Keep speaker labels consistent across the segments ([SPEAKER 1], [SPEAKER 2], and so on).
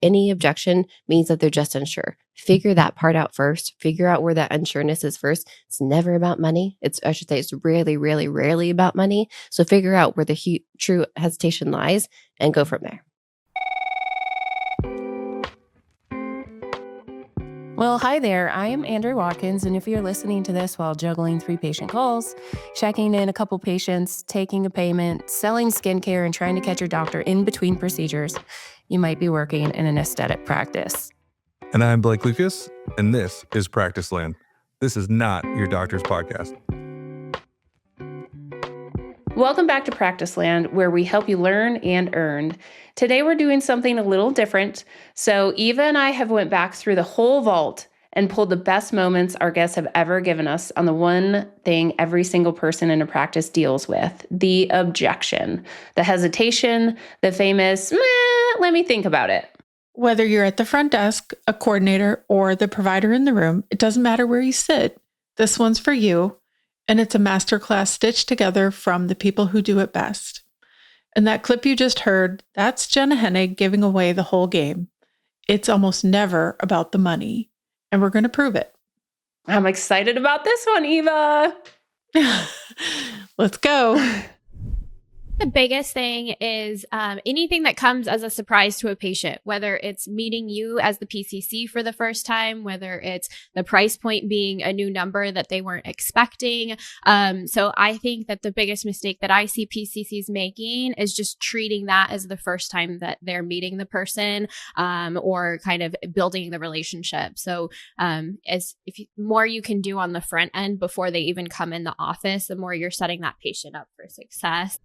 [SPEAKER 1] any objection means that they're just unsure. Figure that part out first. Figure out where that unsureness is first. It's never about money. I should say it's really, really, rarely about money. So figure out where the true hesitation lies and go from there.
[SPEAKER 2] Well, hi there. I am Andrew Watkins, and if you're listening to this while juggling 3 patient calls, checking in a couple patients, taking a payment, selling skincare, and trying to catch your doctor in between procedures, you might be working in an aesthetic practice.
[SPEAKER 3] And I'm Blake Lucas, and this is Practiceland. This is not your doctor's podcast.
[SPEAKER 4] Welcome back to Practiceland, where we help you learn and earn. Today we're doing something a little different. So Eva and I have went back through the whole vault and pulled the best moments our guests have ever given us on the one thing every single person in a practice deals with, the objection, the hesitation, the famous, let me think about it.
[SPEAKER 5] Whether you're at the front desk, a coordinator, or the provider in the room, it doesn't matter where you sit. This one's for you. And it's a masterclass stitched together from the people who do it best. And that clip you just heard, that's Jenna Hennig giving away the whole game. It's almost never about the money. And we're going to prove it.
[SPEAKER 4] I'm excited about this one, Eva.
[SPEAKER 5] Let's go.
[SPEAKER 6] The biggest thing is anything that comes as a surprise to a patient, whether it's meeting you as the PCC for the first time, whether it's the price point being a new number that they weren't expecting. So I think that the biggest mistake that I see PCCs making is just treating that as the first time that they're meeting the person or kind of building the relationship. So more you can do on the front end before they even come in the office, the more you're setting that patient up for success.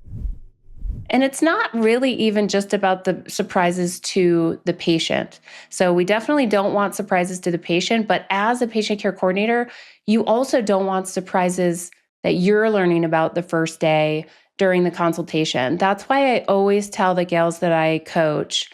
[SPEAKER 4] And it's not really even just about the surprises to the patient. So we definitely don't want surprises to the patient, but as a patient care coordinator, you also don't want surprises that you're learning about the first day during the consultation. That's why I always tell the gals that I coach,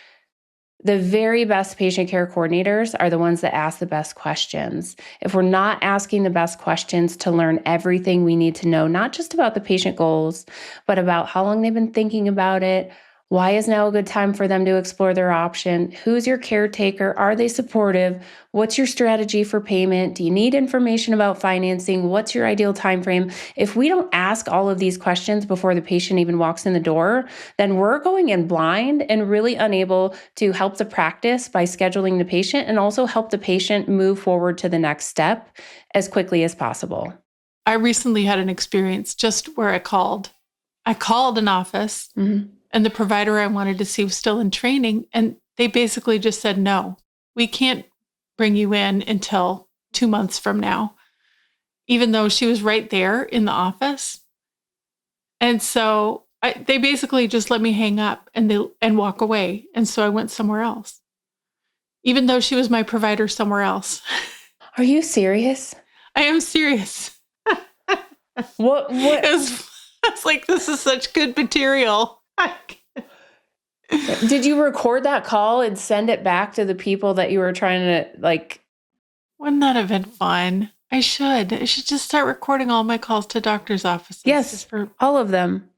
[SPEAKER 4] the very best patient care coordinators are the ones that ask the best questions. If we're not asking the best questions to learn everything we need to know, not just about the patient goals, but about how long they've been thinking about it, why is now a good time for them to explore their option, who's your caretaker, are they supportive, what's your strategy for payment, do you need information about financing, what's your ideal time frame? If we don't ask all of these questions before the patient even walks in the door, then we're going in blind and really unable to help the practice by scheduling the patient and also help the patient move forward to the next step as quickly as possible.
[SPEAKER 5] I recently had an experience just where I called an office. Mm-hmm. And the provider I wanted to see was still in training. And they basically just said, no, we can't bring you in until 2 months from now, even though she was right there in the office. And so they basically just let me hang up and walk away. And so I went somewhere else, even though she was my provider somewhere else.
[SPEAKER 4] Are you serious?
[SPEAKER 5] I am serious.
[SPEAKER 4] What?
[SPEAKER 5] It's like, this is such good material.
[SPEAKER 4] Did you record that call and send it back to the people that you were trying to
[SPEAKER 5] Wouldn't that have been fun? I should just start recording all my calls to doctor's offices.
[SPEAKER 4] Yes, all of them,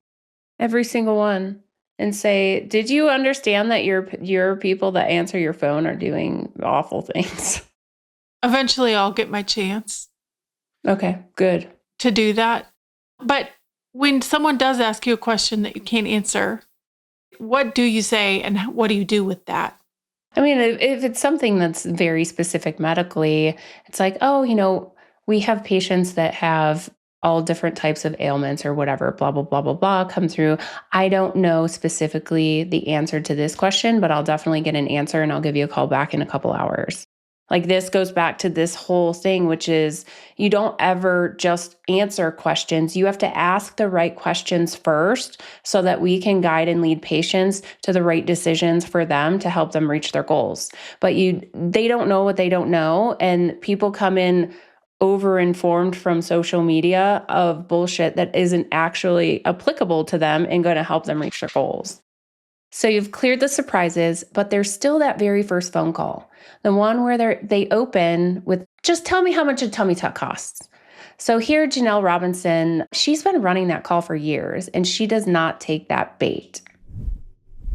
[SPEAKER 4] every single one, and say, did you understand that your people that answer your phone are doing awful things?
[SPEAKER 5] Eventually I'll get my chance.
[SPEAKER 4] Okay, good.
[SPEAKER 5] To do that. But when someone does ask you a question that you can't answer, what do you say and what do you do with that?
[SPEAKER 4] I mean, if it's something that's very specific medically, it's like, oh, we have patients that have all different types of ailments or whatever, blah, blah, blah, blah, blah, come through. I don't know specifically the answer to this question, but I'll definitely get an answer and I'll give you a call back in a couple hours. Like, this goes back to this whole thing, which is you don't ever just answer questions. You have to ask the right questions first so that we can guide and lead patients to the right decisions for them to help them reach their goals. But they don't know what they don't know. And people come in over-informed from social media of bullshit that isn't actually applicable to them and going to help them reach their goals. So you've cleared the surprises, but there's still that very first phone call. The one where they open with, just tell me how much a tummy tuck costs. So here, Janelle Robinson, she's been running that call for years, and she does not take that bait.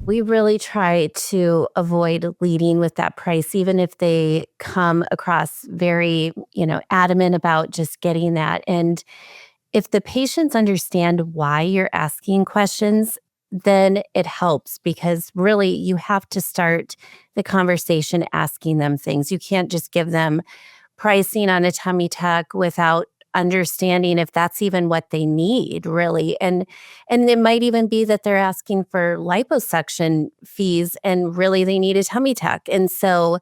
[SPEAKER 7] We really try to avoid leading with that price, even if they come across very, adamant about just getting that. And if the patients understand why you're asking questions, then it helps because really you have to start the conversation asking them things. You can't just give them pricing on a tummy tuck without understanding if that's even what they need, really. And it might even be that they're asking for liposuction fees and really they need a tummy tuck. And so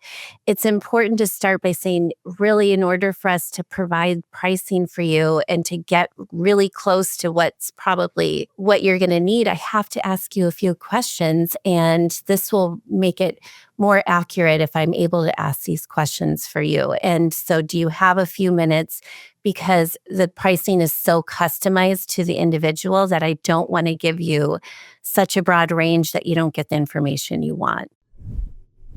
[SPEAKER 7] it's important to start by saying, really, in order for us to provide pricing for you and to get really close to what's probably what you're going to need, I have to ask you a few questions, and this will make it more accurate if I'm able to ask these questions for you. And so do you have a few minutes? Because the pricing is so customized to the individual that I don't want to give you such a broad range that you don't get the information you want.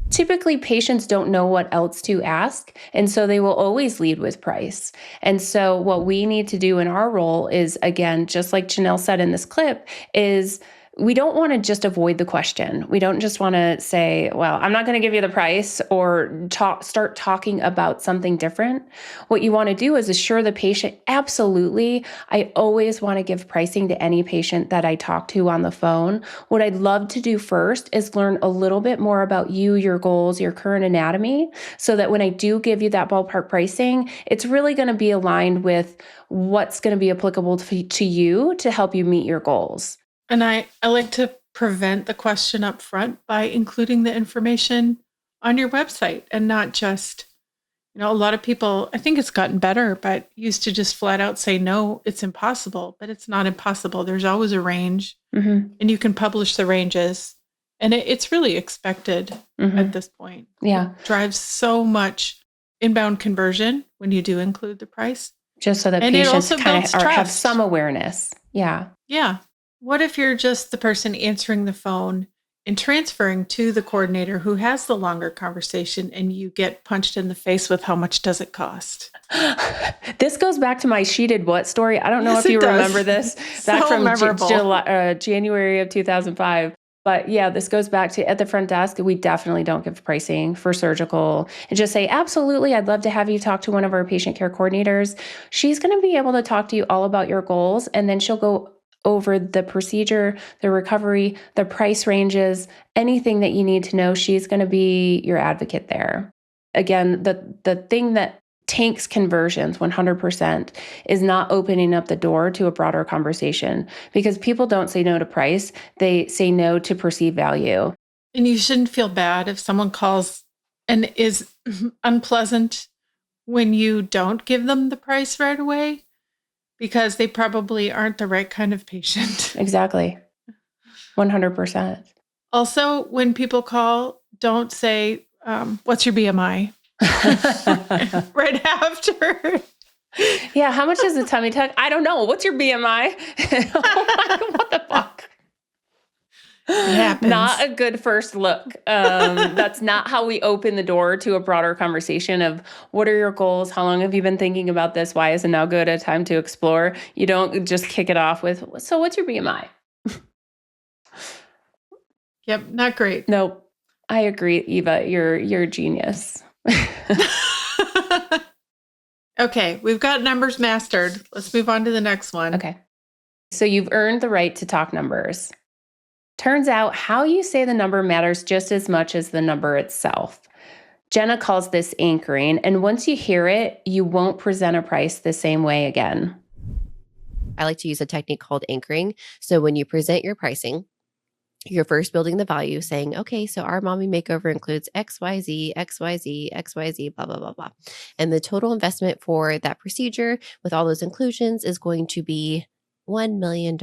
[SPEAKER 4] Typically, patients don't know what else to ask, and so they will always lead with price. And so what we need to do in our role is, again, just like Janelle said in this clip, is we don't want to just avoid the question. We don't just want to say, well, I'm not going to give you the price, or start talking about something different. What you want to do is assure the patient, absolutely, I always want to give pricing to any patient that I talk to on the phone. What I'd love to do first is learn a little bit more about you, your goals, your current anatomy, so that when I do give you that ballpark pricing, it's really going to be aligned with what's going to be applicable to you to help you meet your goals.
[SPEAKER 5] And I like to prevent the question up front by including the information on your website and not just, a lot of people, I think it's gotten better, but used to just flat out say, no, it's impossible, but it's not impossible. There's always a range, and you can publish the ranges, and it's really expected at this point.
[SPEAKER 4] Yeah.
[SPEAKER 5] It drives so much inbound conversion when you do include the price.
[SPEAKER 4] Just so that patients kind of have some awareness. Yeah.
[SPEAKER 5] Yeah. What if you're just the person answering the phone and transferring to the coordinator who has the longer conversation, and you get punched in the face with how much does it cost?
[SPEAKER 4] This goes back to my she did what story. I don't know if you remember this back from January of 2005. But yeah, this goes back to at the front desk, we definitely don't give pricing for surgical, and just say, absolutely, I'd love to have you talk to one of our patient care coordinators. She's going to be able to talk to you all about your goals, and then she'll go over the procedure, the recovery, the price ranges, anything that you need to know. She's going to be your advocate there. Again, the thing that tanks conversions 100% is not opening up the door to a broader conversation, because people don't say no to price. They say no to perceived value.
[SPEAKER 5] And you shouldn't feel bad if someone calls and is unpleasant when you don't give them the price right away, because they probably aren't the right kind of patient.
[SPEAKER 4] Exactly. 100%.
[SPEAKER 5] Also, when people call, don't say, what's your BMI? Right after.
[SPEAKER 4] Yeah, how much is the tummy tuck? I don't know. What's your BMI? What the fuck?
[SPEAKER 5] It happens.
[SPEAKER 4] Not a good first look. That's not how we open the door to a broader conversation of what are your goals? How long have you been thinking about this? Why is it now good a time to explore? You don't just kick it off with, so what's your BMI?
[SPEAKER 5] Yep, not great.
[SPEAKER 4] Nope. I agree, Eva. You're a genius.
[SPEAKER 5] Okay, we've got numbers mastered. Let's move on to the next one.
[SPEAKER 4] Okay. So you've earned the right to talk numbers. Turns out how you say the number matters just as much as the number itself. Jenna calls this anchoring, and once you hear it, you won't present a price the same way again.
[SPEAKER 1] I like to use a technique called anchoring. So when you present your pricing, you're first building the value, saying, okay, so our mommy makeover includes XYZ, XYZ, XYZ, blah, blah, blah, blah. And the total investment for that procedure with all those inclusions is going to be $1 million.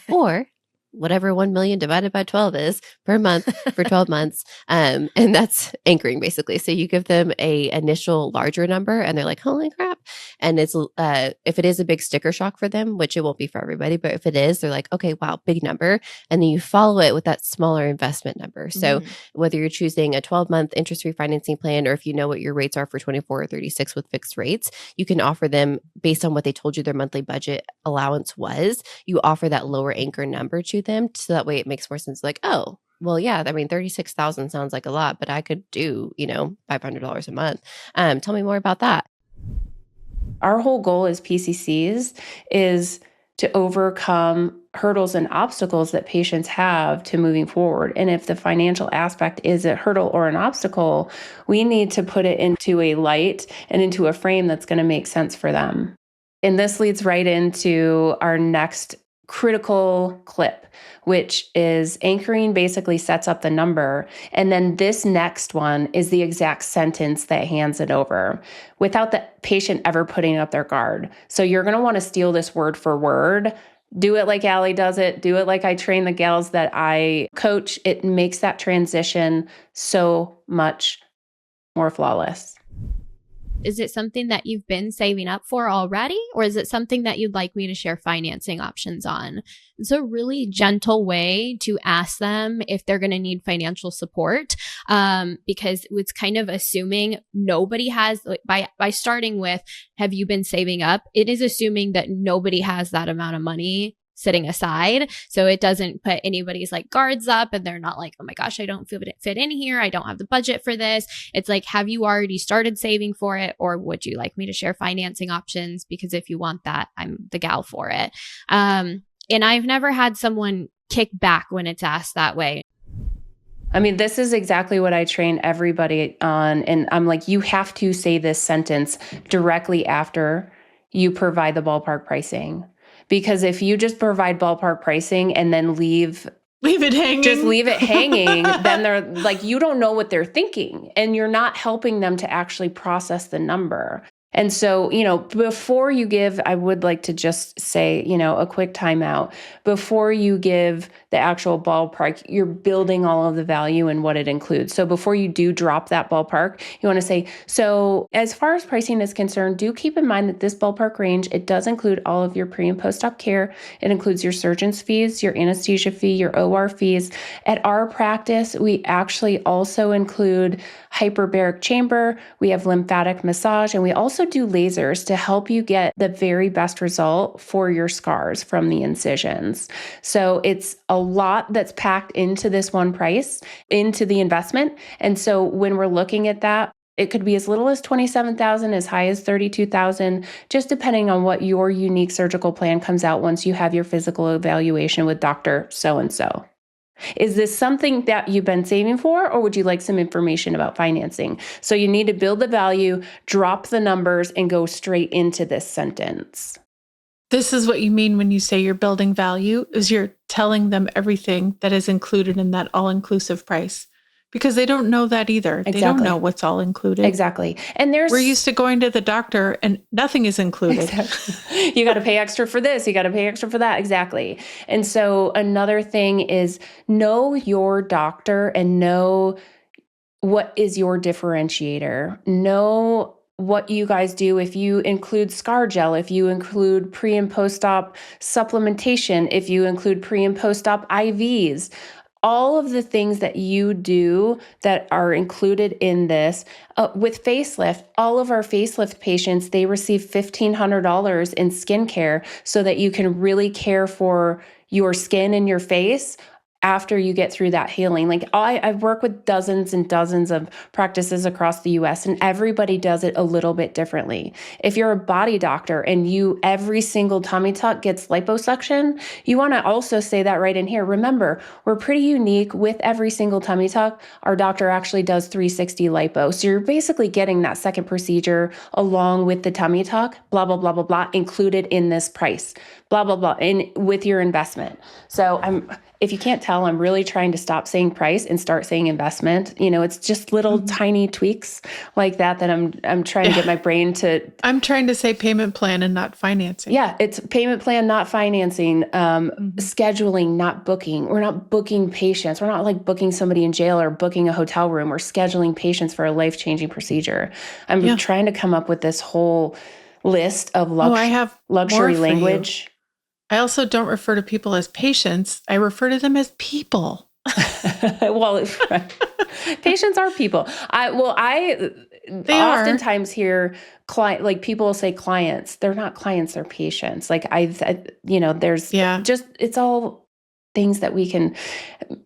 [SPEAKER 1] Or whatever 1 million divided by 12 is per month for 12 months. And that's anchoring basically. So you give them a initial larger number and they're like, holy crap. And it's, if it is a big sticker shock for them, which it won't be for everybody, but if it is, they're like, okay, wow, big number. And then you follow it with that smaller investment number. So whether you're choosing a 12-month interest-free financing plan, or if you know what your rates are for 24 or 36 with fixed rates, you can offer them based on what they told you their monthly budget allowance was. You offer that lower anchor number to to them so that way it makes more sense. Like, oh, well, yeah, I mean, 36,000 sounds like a lot, but I could do, $500 a month. Tell me more about that.
[SPEAKER 4] Our whole goal as PCCs is to overcome hurdles and obstacles that patients have to moving forward. And if the financial aspect is a hurdle or an obstacle, we need to put it into a light and into a frame that's going to make sense for them. And this leads right into our next critical clip, which is anchoring basically sets up the number. And then this next one is the exact sentence that hands it over without the patient ever putting up their guard. So you're going to want to steal this word for word. Do it like Alli does it. Do it like I train the gals that I coach. It makes that transition so much more flawless.
[SPEAKER 6] Is it something that you've been saving up for already, or is it something that you'd like me to share financing options on? It's a really gentle way to ask them if they're going to need financial support, because it's kind of assuming nobody has, by starting with, have you been saving up? It is assuming that nobody has that amount of money sitting aside. So it doesn't put anybody's guards up and they're not like, oh my gosh, I don't fit in here. I don't have the budget for this. It's like, have you already started saving for it? Or would you like me to share financing options? Because if you want that, I'm the gal for it. And I've never had someone kick back when it's asked that way.
[SPEAKER 4] I mean, this is exactly what I train everybody on. And I'm like, you have to say this sentence directly after you provide the ballpark pricing. Because if you just provide ballpark pricing and then leave
[SPEAKER 5] it hanging,
[SPEAKER 4] then they're like, you don't know what they're thinking and you're not helping them to actually process the number. And so, before you give, I would like to just say, a quick timeout. Before you give the actual ballpark, you're building all of the value and what it includes. So before you do drop that ballpark, you want to say, so as far as pricing is concerned, do keep in mind that this ballpark range, it does include all of your pre and post-op care. It includes your surgeon's fees, your anesthesia fee, your OR fees. At our practice, we actually also include hyperbaric chamber. We have lymphatic massage, and we also do lasers to help you get the very best result for your scars from the incisions. So it's a lot that's packed into this one price, into the investment. And so when we're looking at that, it could be as little as $27,000, as high as $32,000, just depending on what your unique surgical plan comes out once you have your physical evaluation with Dr. So-and-so. Is this something that you've been saving for, or would you like some information about financing? So you need to build the value, drop the numbers, and go straight into this sentence.
[SPEAKER 5] This is what you mean when you say you're building value, is you're telling them everything that is included in that all-inclusive price. Because they don't know that either.
[SPEAKER 4] Exactly.
[SPEAKER 5] They don't know what's all included.
[SPEAKER 4] Exactly. And
[SPEAKER 5] we're used to going to the doctor and nothing is included.
[SPEAKER 4] Exactly. You got to pay extra for this. You got to pay extra for that. Exactly. And so another thing is know your doctor and know what is your differentiator. Know what you guys do if you include scar gel, if you include pre and post-op supplementation, if you include pre and post-op IVs. All of the things that you do that are included in this. With facelift, all of our facelift patients, they receive $1,500 in skincare so that you can really care for your skin and your face after you get through that healing. Like I've worked with dozens and dozens of practices across the US, and everybody does it a little bit differently. If you're a body doctor and every single tummy tuck gets liposuction, you want to also say that right in here. Remember, we're pretty unique with every single tummy tuck. Our doctor actually does 360 lipo. So you're basically getting that second procedure along with the tummy tuck, blah, blah, blah, blah, blah, included in this price, blah, blah, blah, and with your investment. So if you can't tell, I'm really trying to stop saying price and start saying investment. It's just little tiny tweaks like that I'm trying to get my brain to.
[SPEAKER 5] I'm trying to say payment plan and not financing.
[SPEAKER 4] Yeah, it's payment plan, not financing, scheduling, not booking. We're not booking patients. We're not like booking somebody in jail or booking a hotel room. We're scheduling patients for a life-changing procedure. I'm trying to come up with this whole list of luxury language.
[SPEAKER 5] I also don't refer to people as patients. I refer to them as people.
[SPEAKER 4] Well, patients are people. I oftentimes hear people will say clients. They're not clients, they're patients. There's it's all things that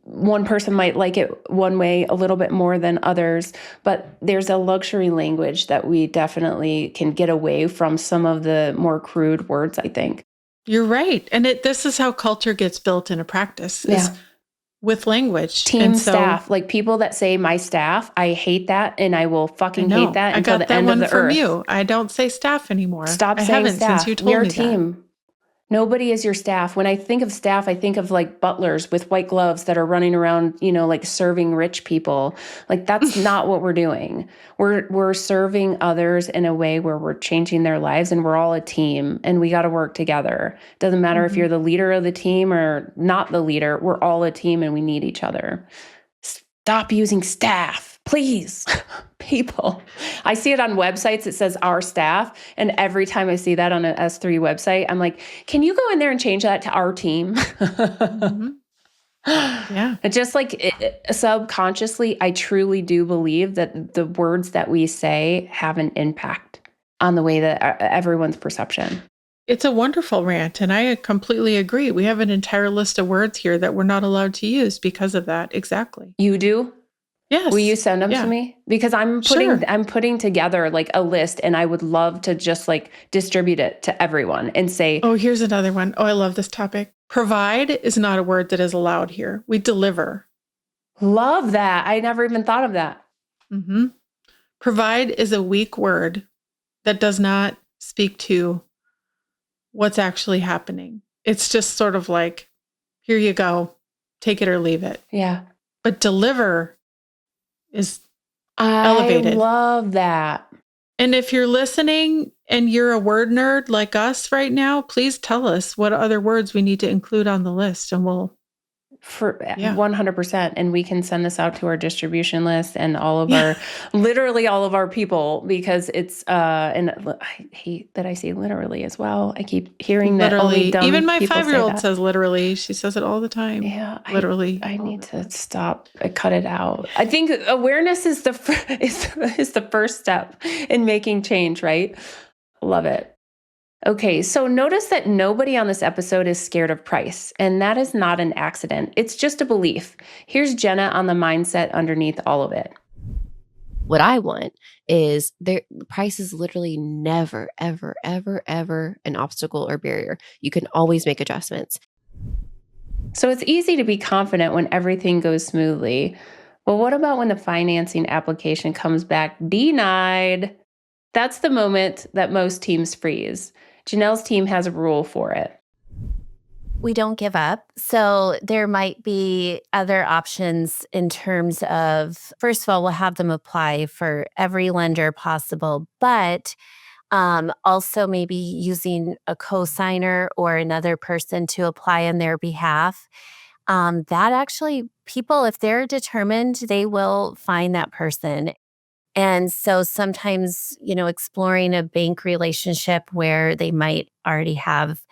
[SPEAKER 4] one person might like it one way a little bit more than others, but there's a luxury language that we definitely can get away from some of the more crude words, I think.
[SPEAKER 5] You're right. And this is how culture gets built in a practice, is with language.
[SPEAKER 4] Team staff, like people that say my staff, I hate that, and I will fucking hate that until the end of the earth. I got that one from you.
[SPEAKER 5] I don't say staff anymore.
[SPEAKER 4] Stop saying staff. Since you told me that. Nobody is your staff. When I think of staff, I think of like butlers with white gloves that are running around, like serving rich people. Like that's not what we're doing. We're serving others in a way where we're changing their lives, and we're all a team, and we got to work together. Doesn't matter if you're the leader of the team or not the leader. We're all a team, and we need each other. Stop using staff, please. People. I see it on websites. It says our staff. And every time I see that on an S3 website, I'm like, can you go in there and change that to our team?
[SPEAKER 5] Yeah.
[SPEAKER 4] Just like subconsciously, I truly do believe that the words that we say have an impact on the way that everyone's perception.
[SPEAKER 5] It's a wonderful rant, and I completely agree. We have an entire list of words here that we're not allowed to use because of that. Exactly.
[SPEAKER 4] You do?
[SPEAKER 5] Yes.
[SPEAKER 4] Will you send them to me? Because I'm putting together like a list, and I would love to just like distribute it to everyone and say,
[SPEAKER 5] oh, here's another one. Oh, I love this topic. Provide is not a word that is allowed here. We deliver.
[SPEAKER 4] Love that. I never even thought of that.
[SPEAKER 5] Mm-hmm. Provide is a weak word that does not speak to what's actually happening. It's just sort of like, here you go, take it or leave it.
[SPEAKER 4] Yeah.
[SPEAKER 5] But deliver is elevated.
[SPEAKER 4] I love that.
[SPEAKER 5] And if you're listening and you're a word nerd like us right now, please tell us what other words we need to include on the list, and we'll
[SPEAKER 4] 100%. And we can send this out to our distribution list and all of our, literally all of our people, because it's, and I hate that I say literally as well. I keep hearing that only dumb
[SPEAKER 5] even my
[SPEAKER 4] people
[SPEAKER 5] 5-year-old says literally. She says it all the time.
[SPEAKER 4] Yeah.
[SPEAKER 5] Literally.
[SPEAKER 4] I need to stop, cut it out. I think awareness is the first step in making change, right? Love it. Okay, so notice that nobody on this episode is scared of price, and that is not an accident. It's just a belief. Here's Jenna on the mindset underneath all of it.
[SPEAKER 1] What I want is price is literally never, ever, ever, ever an obstacle or barrier. You can always make adjustments.
[SPEAKER 4] So it's easy to be confident when everything goes smoothly. But what about when the financing application comes back denied? That's the moment that most teams freeze. Janelle's team has a rule for it.
[SPEAKER 7] We don't give up. So there might be other options in terms of, first of all, we'll have them apply for every lender possible, but also maybe using a co-signer or another person to apply on their behalf. That actually, people, if they're determined, they will find that person. And so sometimes, exploring a bank relationship where they might already have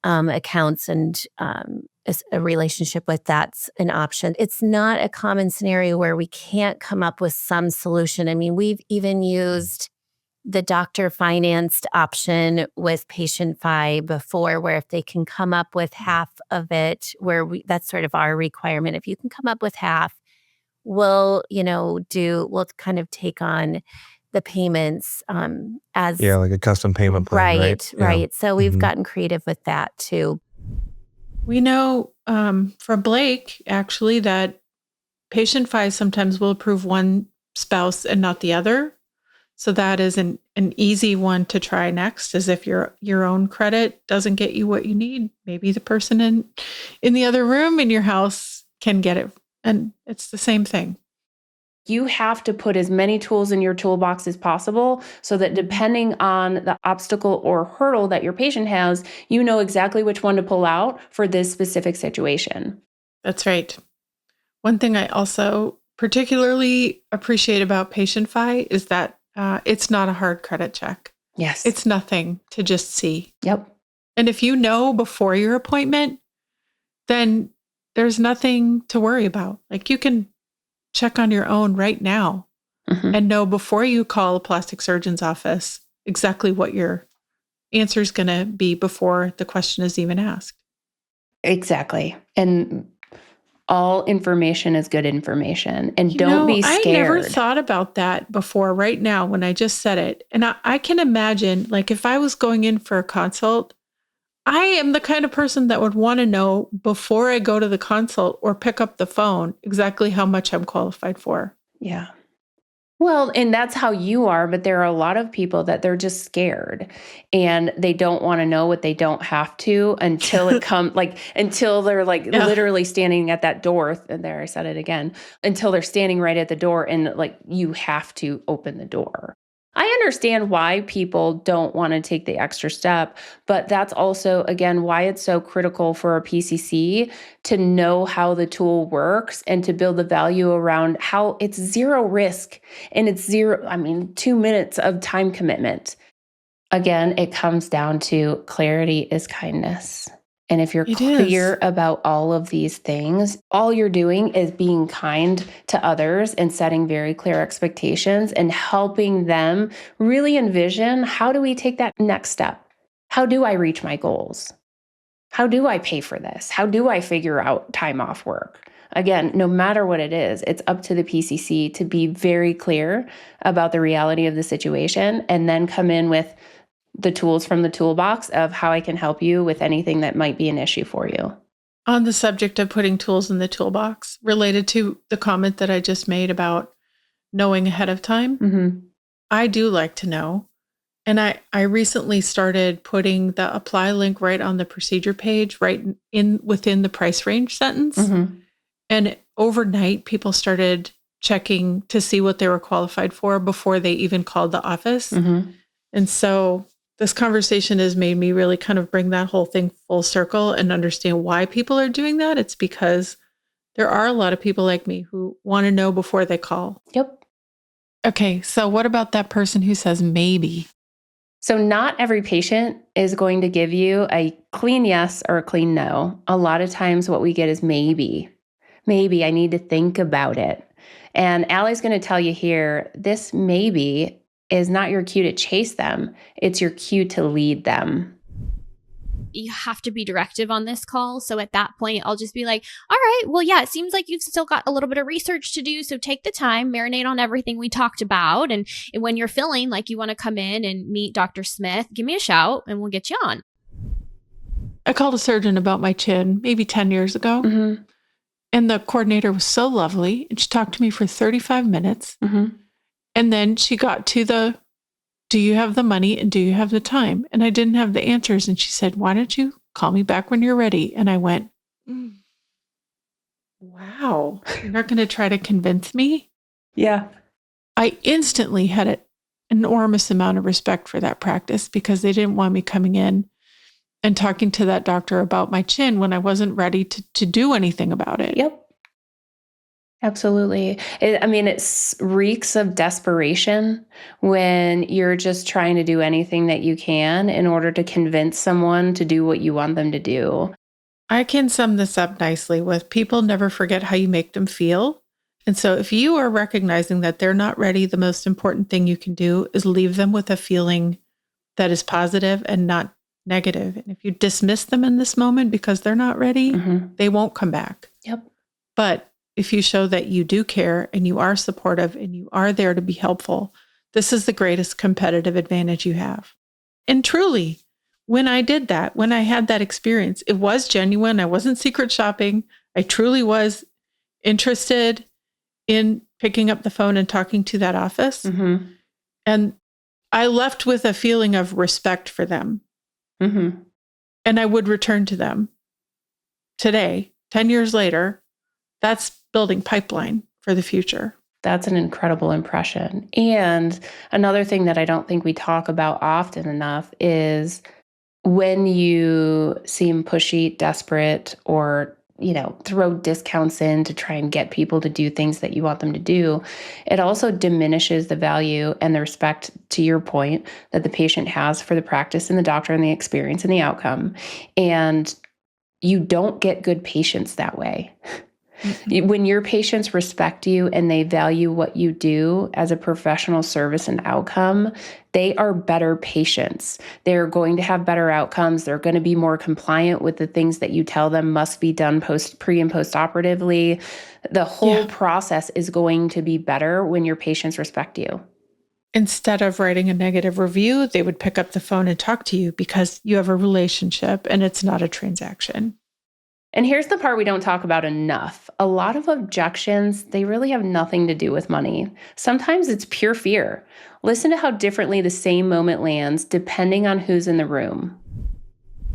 [SPEAKER 7] accounts and a relationship with, that's an option. It's not a common scenario where we can't come up with some solution. I mean, we've even used the doctor financed option with PatientFi before, where if they can come up with half of it, that's sort of our requirement. If you can come up with half, we'll kind of take on the payments as
[SPEAKER 3] like a custom payment plan,
[SPEAKER 7] right. So we've gotten creative with that too.
[SPEAKER 5] We know from Blake actually that PatientFi sometimes will approve one spouse and not the other. So that is an easy one to try next, as if your own credit doesn't get you what you need. Maybe the person in the other room in your house can get it. And it's the same thing.
[SPEAKER 4] You have to put as many tools in your toolbox as possible so that depending on the obstacle or hurdle that your patient has, you know exactly which one to pull out for this specific situation.
[SPEAKER 5] That's right. One thing I also particularly appreciate about PatientFi is that it's not a hard credit check.
[SPEAKER 4] Yes.
[SPEAKER 5] It's nothing to just see.
[SPEAKER 4] Yep.
[SPEAKER 5] And if you know before your appointment, then there's nothing to worry about. Like you can check on your own right now and know before you call a plastic surgeon's office exactly what your answer is going to be before the question is even asked.
[SPEAKER 4] Exactly. And all information is good information. And don't be scared.
[SPEAKER 5] I never thought about that before right now when I just said it. And I can imagine, like, if I was going in for a consult, I am the kind of person that would want to know before I go to the consult or pick up the phone exactly how much I'm qualified for.
[SPEAKER 4] Yeah. Well, and that's how you are, but there are a lot of people that they're just scared and they don't want to know what they don't have to until it comes, like, until they're like literally standing at that door. And there, I said it again, until they're standing right at the door and like, you have to open the door. I understand why people don't want to take the extra step, but that's also, again, why it's so critical for a PCC to know how the tool works and to build the value around how it's zero risk and it's 2 minutes of time commitment. Again, it comes down to clarity is kindness. And if you're clear about all of these things, all you're doing is being kind to others and setting very clear expectations and helping them really envision, how do we take that next step? How do I reach my goals? How do I pay for this? How do I figure out time off work? Again, no matter what it is, it's up to the PCC to be very clear about the reality of the situation and then come in with the tools from the toolbox of how I can help you with anything that might be an issue for you.
[SPEAKER 5] On the subject of putting tools in the toolbox, related to the comment that I just made about knowing ahead of time, I do like to know. And I recently started putting the apply link right on the procedure page, right in within the price range sentence. And overnight, people started checking to see what they were qualified for before they even called the office. And so this conversation has made me really kind of bring that whole thing full circle and understand why people are doing that. It's because there are a lot of people like me who want to know before they call.
[SPEAKER 4] Yep.
[SPEAKER 5] Okay, so what about that person who says maybe?
[SPEAKER 4] So not every patient is going to give you a clean yes or a clean no. A lot of times what we get is maybe. Maybe I need to think about it. And Alli's going to tell you here, this maybe is not your cue to chase them. It's your cue to lead them.
[SPEAKER 6] You have to be directive on this call. So at that point, I'll just be like, all right, well, yeah, it seems like you've still got a little bit of research to do. So take the time, marinate on everything we talked about. And when you're feeling like you want to come in and meet Dr. Smith, give me a shout and we'll get you on.
[SPEAKER 5] I called a surgeon about my chin maybe 10 years ago. And the coordinator was so lovely. And she talked to me for 35 minutes. And then she got to the, do you have the money and do you have the time? And I didn't have the answers. And she said, why don't you call me back when you're ready? And I went, wow, you're not going to try to convince me?
[SPEAKER 4] Yeah.
[SPEAKER 5] I instantly had an enormous amount of respect for that practice because they didn't want me coming in and talking to that doctor about my chin when I wasn't ready to do anything about it.
[SPEAKER 4] Yep. Absolutely. It reeks of desperation when you're just trying to do anything that you can in order to convince someone to do what you want them to do.
[SPEAKER 5] I can sum this up nicely with people never forget how you make them feel. And so if you are recognizing that they're not ready, the most important thing you can do is leave them with a feeling that is positive and not negative. And if you dismiss them in this moment because they're not ready, they won't come back.
[SPEAKER 4] Yep.
[SPEAKER 5] But if you show that you do care and you are supportive and you are there to be helpful, this is the greatest competitive advantage you have. And truly, when I did that, when I had that experience, it was genuine. I wasn't secret shopping. I truly was interested in picking up the phone and talking to that office. And I left with a feeling of respect for them. And I would return to them today, 10 years later. That's building pipeline for the future.
[SPEAKER 4] That's an incredible impression. And another thing that I don't think we talk about often enough is when you seem pushy, desperate, or throw discounts in to try and get people to do things that you want them to do, it also diminishes the value and the respect, to your point, that the patient has for the practice and the doctor and the experience and the outcome. And you don't get good patients that way. When your patients respect you and they value what you do as a professional service and outcome, they are better patients. They're going to have better outcomes. They're going to be more compliant with the things that you tell them must be done pre and post operatively. The whole process is going to be better when your patients respect you.
[SPEAKER 5] Instead of writing a negative review, they would pick up the phone and talk to you because you have a relationship and it's not a transaction.
[SPEAKER 4] And here's the part we don't talk about enough. A lot of objections, they really have nothing to do with money. Sometimes it's pure fear. Listen to how differently the same moment lands depending on who's in the room.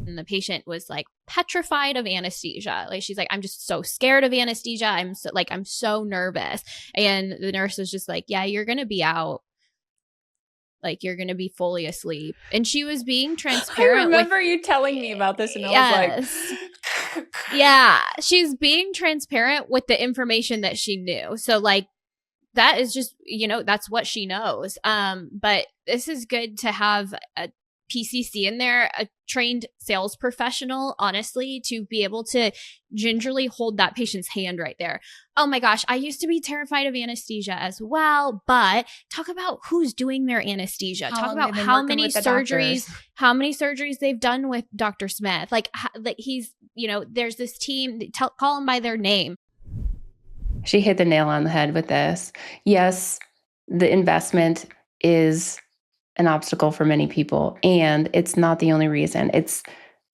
[SPEAKER 6] And the patient was like petrified of anesthesia. Like she's like, I'm just so scared of anesthesia. I'm so nervous. And the nurse was just like, yeah, you're going to be out. Like you're going to be fully asleep. And she was being transparent.
[SPEAKER 4] I remember you telling me about this and I was like,
[SPEAKER 6] yeah, she's being transparent with the information that she knew. So like, that is just, that's what she knows. But this is good to have a PCC in there, a trained sales professional, honestly, to be able to gingerly hold that patient's hand right there. Oh my gosh, I used to be terrified of anesthesia as well, but talk about who's doing their anesthesia. Talk about how many surgeries they've done with Dr. Smith. Like he's, there's this team, call them by their name.
[SPEAKER 4] She hit the nail on the head with this. Yes, the investment is an obstacle for many people, and it's not the only reason. It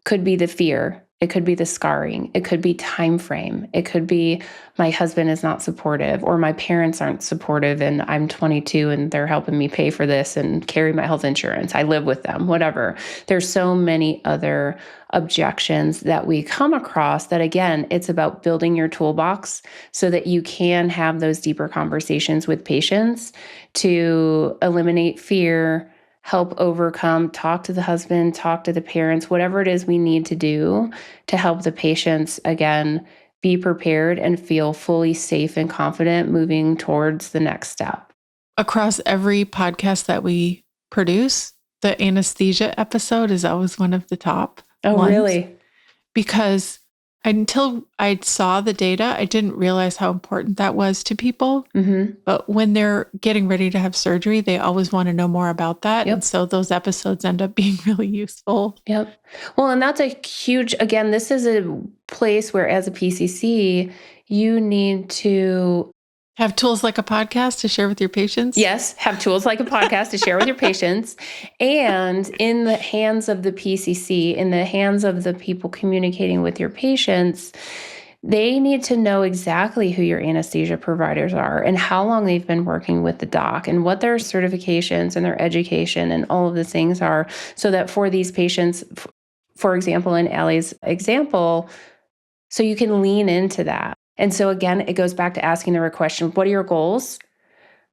[SPEAKER 4] could be the fear. It could be the scarring. It could be time frame. It could be my husband is not supportive, or my parents aren't supportive and I'm 22 and they're helping me pay for this and carry my health insurance. I live with them, whatever. There's so many other objections that we come across that, again, it's about building your toolbox so that you can have those deeper conversations with patients to eliminate fear, help overcome, talk to the husband, talk to the parents, whatever it is we need to do to help the patients, again, be prepared and feel fully safe and confident moving towards the next step.
[SPEAKER 5] Across every podcast that we produce, the anesthesia episode is always one of the top ones.
[SPEAKER 4] Really?
[SPEAKER 5] Because until I saw the data, I didn't realize how important that was to people.
[SPEAKER 4] Mm-hmm.
[SPEAKER 5] But when they're getting ready to have surgery, they always want to know more about that.
[SPEAKER 4] Yep.
[SPEAKER 5] And so those episodes end up being really useful.
[SPEAKER 4] Yep. Well, and that's a huge, again, this is a place where as a PCC, you need to
[SPEAKER 5] have tools like a podcast to share with your patients?
[SPEAKER 4] Yes, have tools like a podcast to share with your patients. And in the hands of the PCC, in the hands of the people communicating with your patients, they need to know exactly who your anesthesia providers are and how long they've been working with the doc and what their certifications and their education and all of the things are, so that for these patients, for example, in Alli's example, so you can lean into that. And so again, it goes back to asking the right question, what are your goals?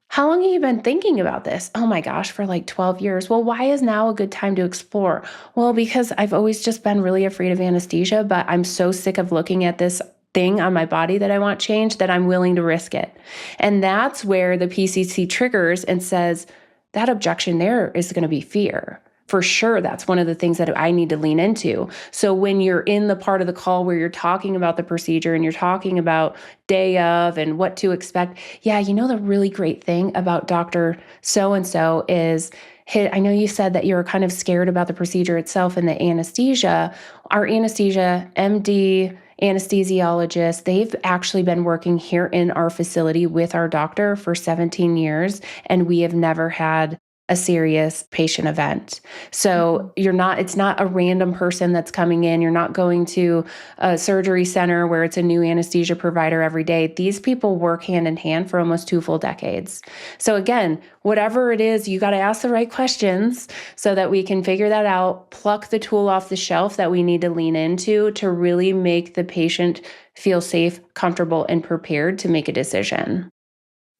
[SPEAKER 4] How long have you been thinking about this? Oh my gosh, for like 12 years. Well, why is now a good time to explore? Well, because I've always just been really afraid of anesthesia, but I'm so sick of looking at this thing on my body that I want changed that I'm willing to risk it. And that's where the PCC triggers and says, that objection there is going to be fear. For sure, that's one of the things that I need to lean into. So when you're in the part of the call where you're talking about the procedure and you're talking about day of and what to expect, yeah, the really great thing about Dr. So-and-so is, I know you said that you were kind of scared about the procedure itself and the anesthesia. Our anesthesia MD anesthesiologists, they've actually been working here in our facility with our doctor for 17 years, and we have never had a serious patient event. So it's not a random person that's coming in. You're not going to a surgery center where it's a new anesthesia provider every day. These people work hand in hand for almost 2 full decades. So again, whatever it is, you got to ask the right questions so that we can figure that out, pluck the tool off the shelf that we need to lean into to really make the patient feel safe, comfortable, and prepared to make a decision.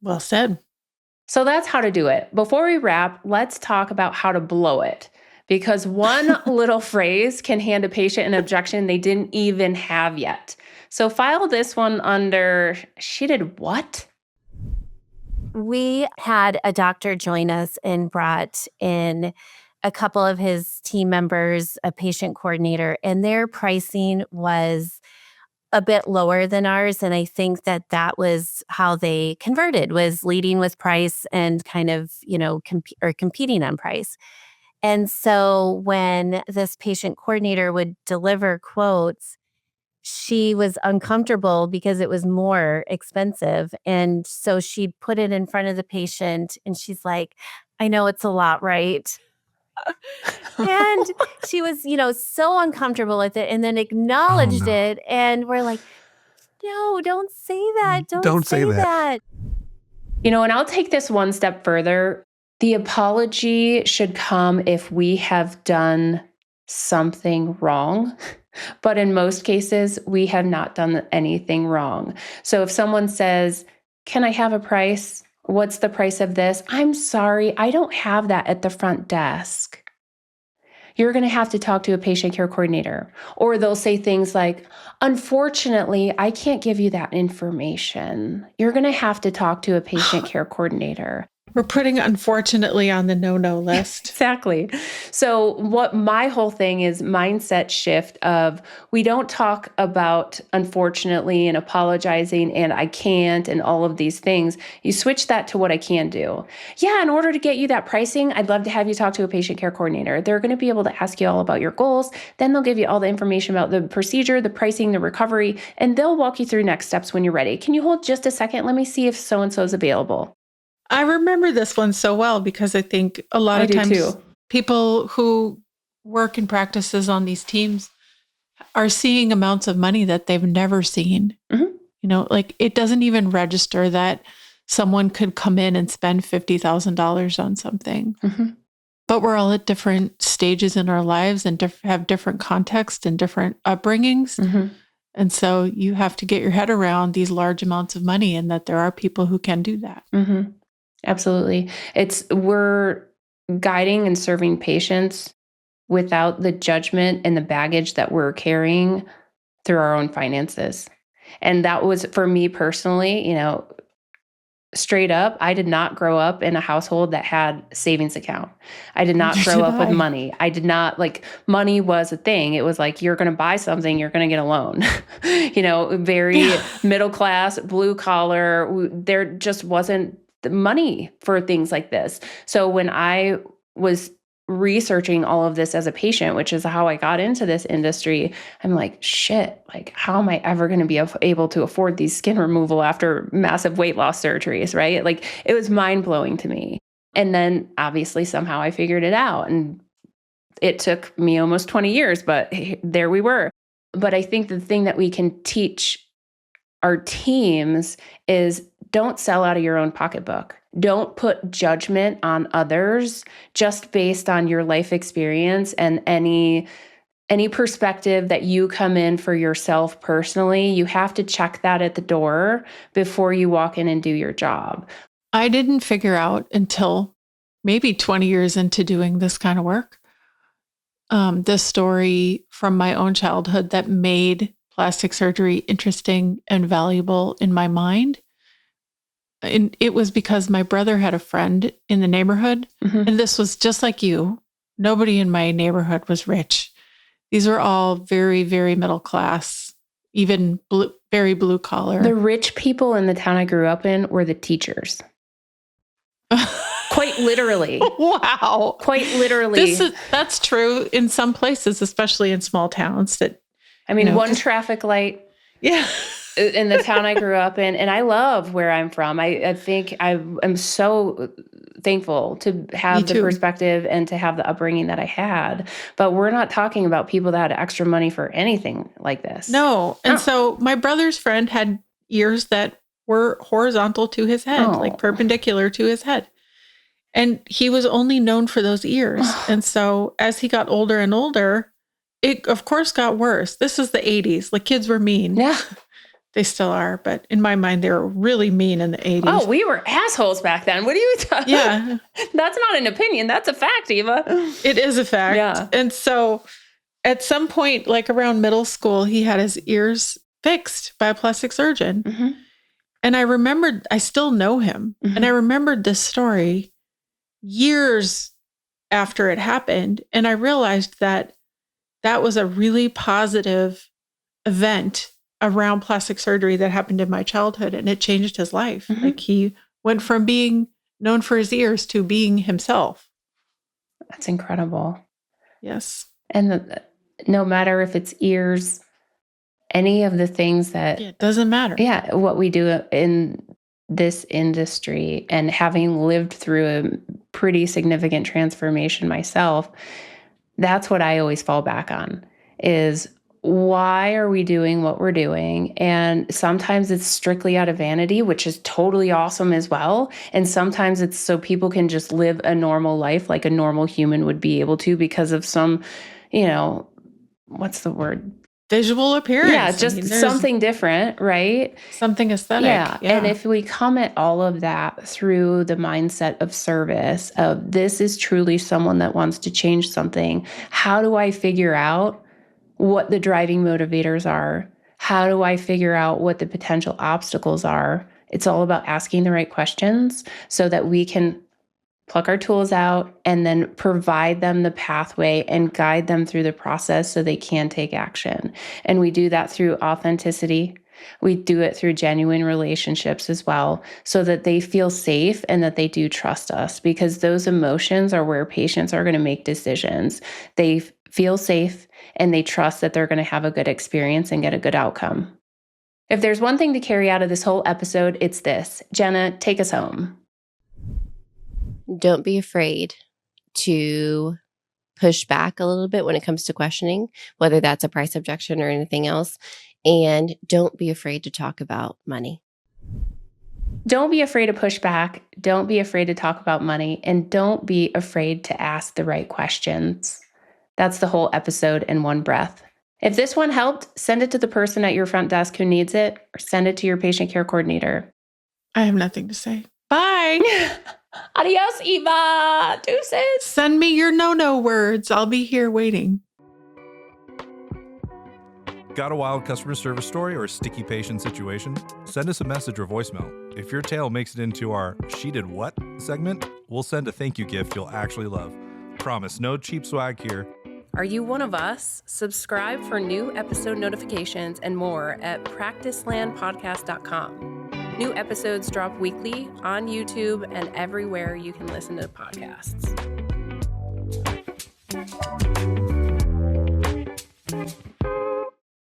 [SPEAKER 5] Well said.
[SPEAKER 4] So that's how to do it. Before we wrap, let's talk about how to blow it. Because one little phrase can hand a patient an objection they didn't even have yet. So file this one under, she did what?
[SPEAKER 7] We had a doctor join us and brought in a couple of his team members, a patient coordinator, and their pricing was a bit lower than ours. And I think that was how they converted, was leading with price and kind of, competing on price. And so when this patient coordinator would deliver quotes, she was uncomfortable because it was more expensive. And so she'd put it in front of the patient and she's like, I know it's a lot, right? And she was, so uncomfortable with it and then acknowledged it. And we're like, no, don't say that. Don't say that.
[SPEAKER 4] And I'll take this one step further. The apology should come if we have done something wrong. But in most cases, we have not done anything wrong. So if someone says, can I have a price? What's the price of this? I'm sorry, I don't have that at the front desk. You're going to have to talk to a patient care coordinator. Or they'll say things like, unfortunately, I can't give you that information. You're going to have to talk to a patient care coordinator.
[SPEAKER 5] We're putting unfortunately on the no-no list.
[SPEAKER 4] Exactly. So what my whole thing is mindset shift of we don't talk about unfortunately and apologizing and I can't and all of these things. You switch that to what I can do. Yeah, in order to get you that pricing, I'd love to have you talk to a patient care coordinator. They're going to be able to ask you all about your goals. Then they'll give you all the information about the procedure, the pricing, the recovery, and they'll walk you through next steps when you're ready. Can you hold just a second? Let me see if so-and-so is available.
[SPEAKER 5] I remember this one so well because I think a lot of times people who work in practices on these teams are seeing amounts of money that they've never seen. Mm-hmm. Like it doesn't even register that someone could come in and spend $50,000 on something. Mm-hmm. But we're all at different stages in our lives and have different contexts and different upbringings. Mm-hmm. And so you have to get your head around these large amounts of money and that there are people who can do that.
[SPEAKER 4] Mm-hmm. Absolutely. We're guiding and serving patients without the judgment and the baggage that we're carrying through our own finances. And that was for me personally, straight up, I did not grow up in a household that had a savings account. I did not grow up with money. I did not money was a thing. It was like, you're going to buy something, you're going to get a loan, very middle class, blue collar. There just wasn't the money for things like this. So when I was researching all of this as a patient, which is how I got into this industry, I'm like, shit, how am I ever going to be able to afford these skin removal after massive weight loss surgeries, right? It was mind blowing to me. And then obviously somehow I figured it out, and it took me almost 20 years, but there we were. But I think the thing that we can teach our teams is don't sell out of your own pocketbook. Don't put judgment on others just based on your life experience and any perspective that you come in for yourself personally. You have to check that at the door before you walk in and do your job.
[SPEAKER 5] I didn't figure out until maybe 20 years into doing this kind of work, this story from my own childhood that made plastic surgery interesting and valuable in my mind. And it was because my brother had a friend in the neighborhood, mm-hmm. and this was just like you. Nobody in my neighborhood was rich. These were all very, very middle class, even very blue collar.
[SPEAKER 4] The rich people in the town I grew up in were the teachers. Quite literally.
[SPEAKER 5] Wow.
[SPEAKER 4] Quite literally.
[SPEAKER 5] That's true in some places, especially in small towns.
[SPEAKER 4] One traffic light.
[SPEAKER 5] Yeah.
[SPEAKER 4] In the town I grew up in, and I love where I'm from. I think I am so thankful to have the perspective and to have the upbringing that I had. But we're not talking about people that had extra money for anything like this.
[SPEAKER 5] No. And so my brother's friend had ears that were horizontal to his head, perpendicular to his head. And he was only known for those ears. And so as he got older and older, it of course got worse. This is the 80s. Kids were mean.
[SPEAKER 4] Yeah.
[SPEAKER 5] They still are, but in my mind, they were really mean in the 80s.
[SPEAKER 4] Oh, we were assholes back then. What are you talking about? Yeah. That's not an opinion. That's a fact, Eva.
[SPEAKER 5] It is a fact.
[SPEAKER 4] Yeah.
[SPEAKER 5] And so at some point, around middle school, he had his ears fixed by a plastic surgeon. Mm-hmm. And I still know him. Mm-hmm. And I remembered this story years after it happened. And I realized that was a really positive event around plastic surgery that happened in my childhood, and it changed his life. Like he went from being known for his ears to being himself.
[SPEAKER 4] That's incredible.
[SPEAKER 5] Yes.
[SPEAKER 4] And no matter if it's ears, any of the things that
[SPEAKER 5] it doesn't matter.
[SPEAKER 4] Yeah, what we do in this industry, and having lived through a pretty significant transformation myself, that's what I always fall back on is, why are we doing what we're doing? And sometimes it's strictly out of vanity, which is totally awesome as well. And sometimes it's so people can just live a normal life like a normal human would be able to because of some, what's the word?
[SPEAKER 5] Visual appearance.
[SPEAKER 4] Yeah, just something different, right?
[SPEAKER 5] Something aesthetic.
[SPEAKER 4] Yeah. And if we come at all of that through the mindset of service, of this is truly someone that wants to change something, how do I figure out what the driving motivators are? How do I figure out what the potential obstacles are? It's all about asking the right questions so that we can pluck our tools out and then provide them the pathway and guide them through the process so they can take action. And we do that through authenticity. We do it through genuine relationships as well, so that they feel safe and that they do trust us, because those emotions are where patients are going to make decisions. They feel safe and they trust that they're going to have a good experience and get a good outcome. If there's one thing to carry out of this whole episode, it's this. Jenna, take us home.
[SPEAKER 1] Don't be afraid to push back a little bit when it comes to questioning, whether that's a price objection or anything else. And don't be afraid to talk about money.
[SPEAKER 4] Don't be afraid to push back. Don't be afraid to talk about money. And don't be afraid to ask the right questions. That's the whole episode in one breath. If this one helped, send it to the person at your front desk who needs it, or send it to your patient care coordinator.
[SPEAKER 5] I have nothing to say. Bye.
[SPEAKER 4] Adios, Eva. Deuces.
[SPEAKER 5] Send me your no-no words. I'll be here waiting.
[SPEAKER 3] Got a wild customer service story or a sticky patient situation? Send us a message or voicemail. If your tale makes it into our She Did What segment, we'll send a thank you gift you'll actually love. Promise, no cheap swag here.
[SPEAKER 2] Are you one of us? Subscribe for new episode notifications and more at practicelandpodcast.com. New episodes drop weekly on YouTube and everywhere you can listen to podcasts.